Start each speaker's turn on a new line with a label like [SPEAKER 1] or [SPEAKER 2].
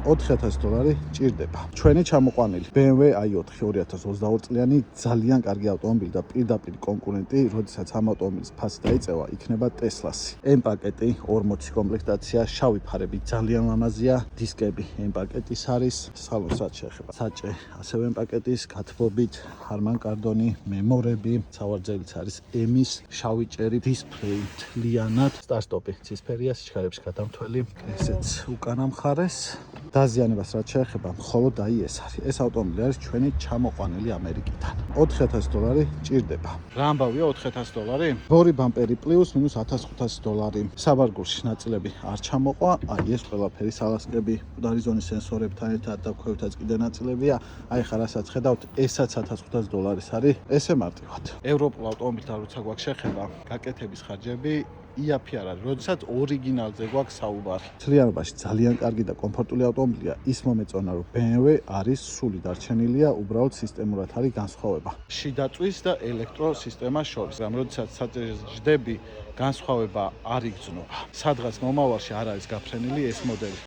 [SPEAKER 1] $4,000 ჭირდება. ჩვენი ჩამოყვანილი BMW i4 2022 წლიანი ძალიან კარგი ავტომობილი და პირდაპირ კონკურენტი, როდესაც ამ ავტომობილის ფასი დაიწევა, იქნება Tesla-ს. M პაკეტი 40 კომპლექტაცია, შავი ფარები ძალიან ლამაზია, დისკები M პაკეტის არის, სალონსაც შეეხება საჭე, ასევე M პაკეტის გათბობით, Harman Kardon, მემორები, სავარძელიც არის M-ის, შავი ჭერი, დისპლეი მთლიანად, სტარტ-სტოპი ცისფერია, სიჩქარეებში გადამთველი, ესეც უკანა მხარეს. დაზიანებას რაც შეეხება, მხოლოდ აი ეს არის. ეს ავტომობილი არის ჩვენი ჩამოყვანილი ამერიკიდან. $4,000 ჭირდება. რა ამბავია $4,000? ორი ბამპერი პლუს მინუს $1,500. საბარგულში ნაწილები არ ჩამოყვა, აი ეს ყველაფერი სალასკები, მკვდარი ზონის სენსორებთან ერთად და ქვევთაც კიდე ნაწილებია. აი ხა რასაც ხედავთ, ესაც $1,500 არის. ესე მარტივად. ევროპულ ავტომობილთან როცა გვაქვს შეხება, გაკეთების ხარჯები იაფი არ არის, როდესაც ორიგინალზე გვაქვს საუბარი. მთლიანობაში ძალიან კარგი და კომფორტული ავტომობილია. ის მომეწონა, რომ BMW არის სული დარჩენილია, უბრალოდ სისტემურად არის განსხვავება. შიდაწვის და ელექტროსისტემას შორის. რამ როდესაც საჭიროებს ჯდები, განსხვავება არ იგრძნობა. სადღაც მომავალში არ არის გაფრენილი ეს მოდელი.